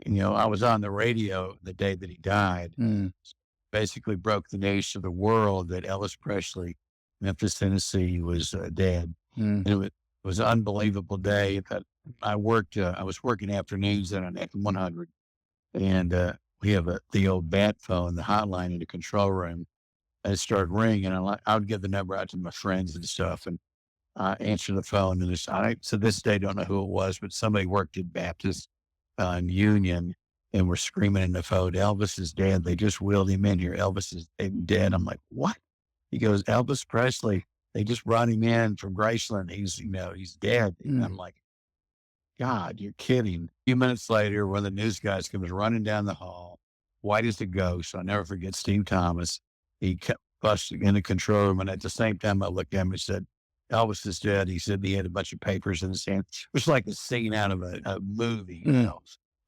I was on the radio the day that he died, Mm. basically broke the news to the world that Elvis Presley, Memphis, Tennessee, was dead. Mm. And it was an unbelievable day. That I was working afternoons then on FM 100, and we have the old bat phone, the hotline in the control room. And it started ringing, and I would give the number out to my friends and stuff, and I answer the phone, and I to this day don't know who it was, but somebody worked at Baptist in Union, and were screaming in the phone, "Elvis is dead. They just wheeled him in here. Elvis is dead." I'm like, "What?" He goes, "Elvis Presley. They just brought him in from Graceland. He's dead." And Mm. I'm like, "God, you're kidding." A few minutes later, one of the news guys comes running down the hall, white as a ghost. I'll never forget Steve Thomas. He kept busting in the control room, and at the same time, I looked at him and said, "Elvis is dead." He said he had a bunch of papers in his hand. It was like a scene out of a movie, Mm.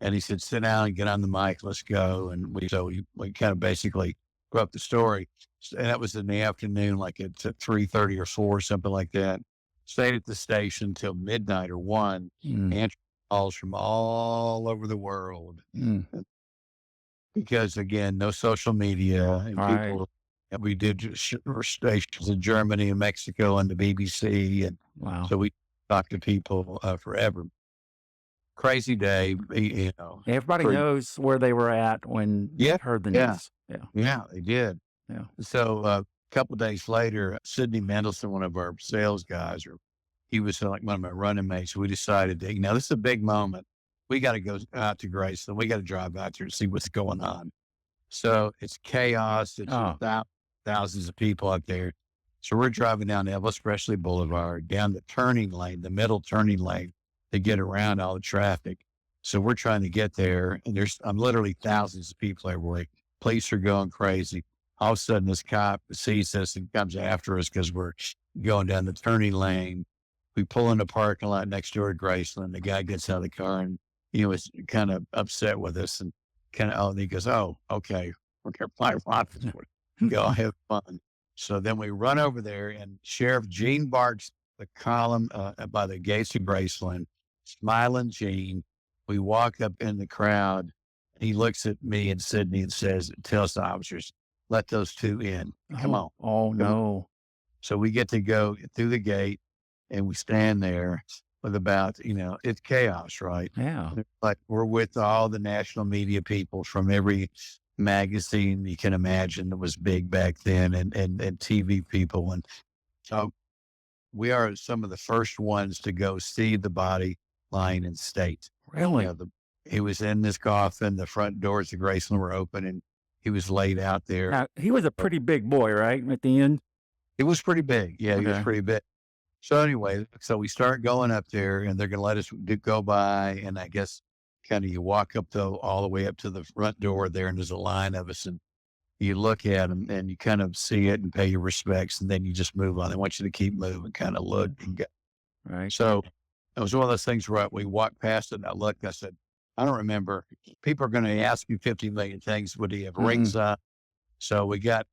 And he said, "Sit down and get on the mic. Let's go." And we kind of basically broke the story. And that was in the afternoon, like at 3:30 or 4, something like that. Stayed at the station till midnight or 1, Mm. answered calls from all over the world. Mm. Because again, no social media, and Right. and we did stations in Germany and Mexico and the BBC. And Wow. so we talked to people forever. Crazy day, Everybody for, knows where they were at when they yeah, heard the yeah, news. Yeah. yeah, they did. Yeah. So a couple of days later, Sidney Mendelson, one of our sales guys, or he was like one of my running mates. We decided that, this is a big moment. We got to go out to Graceland. We got to drive out there and see what's going on. So it's chaos. It's Oh. thousands of people out there. So we're driving down Elvis Presley Boulevard, down the turning lane, the middle turning lane, to get around all the traffic. So we're trying to get there, and I'm literally thousands of people everywhere. Police are going crazy. All of a sudden, this cop sees us and comes after us because we're going down the turning lane. We pull in the parking lot next door to Graceland. The guy gets out of the car and was kind of upset with us, and he goes, "Oh, okay, we're going to play rock. Go have fun." So then we run over there, and Sheriff Gene Bart's the column by the gates of Graceland, smiling Gene. We walk up in the crowd. He looks at me and Sydney and tells the officers, "Let those two in. Come on." Oh, no. So we get to go through the gate, and we stand there with about, it's chaos, right? Yeah. Like we're with all the national media people from every magazine you can imagine that was big back then, and TV people. And so we are some of the first ones to go see the body lying in state. Really? He was in this coffin. The front doors of Graceland were open, and he was laid out there. Now, he was a pretty big boy, right? At the end? It was pretty big. Yeah, he was Okay. pretty big. So anyway, so we start going up there, and they're going to let us go by. And I guess kind of you walk up all the way up to the front door there, and there's a line of us, and you look at them and you kind of see it and pay your respects, and then you just move on. They want you to keep moving, kind of look and go. Right. So it was one of those things where we walked past it, and I looked, I said, "I don't remember. People are going to ask you 50 million things. Would he have rings on?" So we got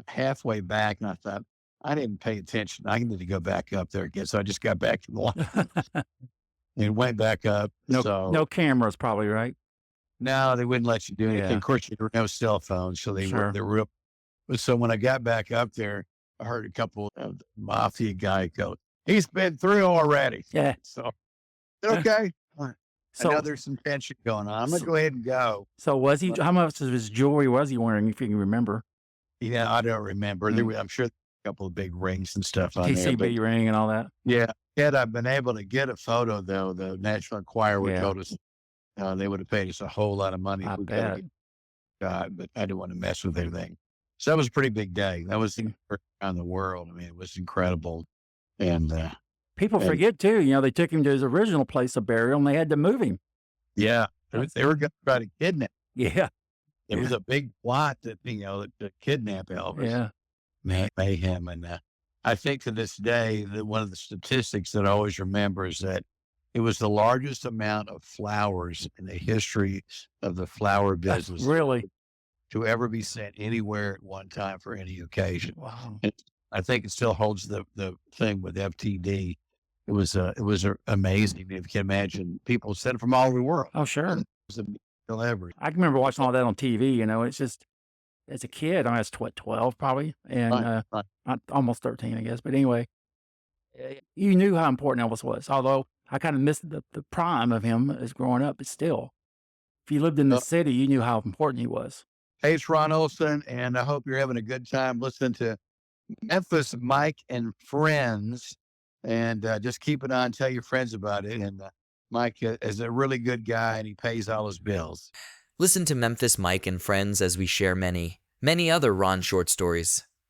halfway back, and I thought, I didn't pay attention. I need to go back up there again. So I just got back to the line and went back up. No cameras probably, right? No, they wouldn't let you do anything. Yeah. Of course, there were no cell phones, so they were real. So when I got back up there, I heard a couple of the mafia guy go, "He's been through already." Yeah. So, okay. So I know there's some tension going on. I'm going to go ahead and go. So was he, how much of his jewelry was he wearing, if you can remember? Yeah, I don't remember. I'm sure a couple of big rings and stuff on TCB there. ring and all that? Yeah. Had I been able to get a photo, though, the National Enquirer told us they would have paid us a whole lot of money. I bet. But I didn't want to mess with anything. So that was a pretty big day. That was around the world. I mean, it was incredible. And people forget too, they took him to his original place of burial and they had to move him. Yeah. They were going to try to kidnap him. Yeah. It was a big plot to kidnap Elvis. Yeah. Mayhem. And I think to this day that one of the statistics that I always remember is that it was the largest amount of flowers in the history of the flower business. Really? To ever be sent anywhere at one time for any occasion. Wow. And I think it still holds the thing with FTD. It was amazing. If you can imagine, people sent it from all over the world. Oh, sure. It was celebrity. I can remember watching all that on TV. It's just as a kid, I was 12 probably, and Right, right. almost 13, I guess. But anyway, you knew how important Elvis was. Although I kind of missed the prime of him as growing up, but still, if you lived in the Uh, city, you knew how important he was. Hey, it's Ron Olson, and I hope you're having a good time listening to Memphis Mike and Friends. And just keep it on, tell your friends about it. And Mike is a really good guy, and he pays all his bills. Listen to Memphis Mike and Friends as we share many, many other Ron short stories.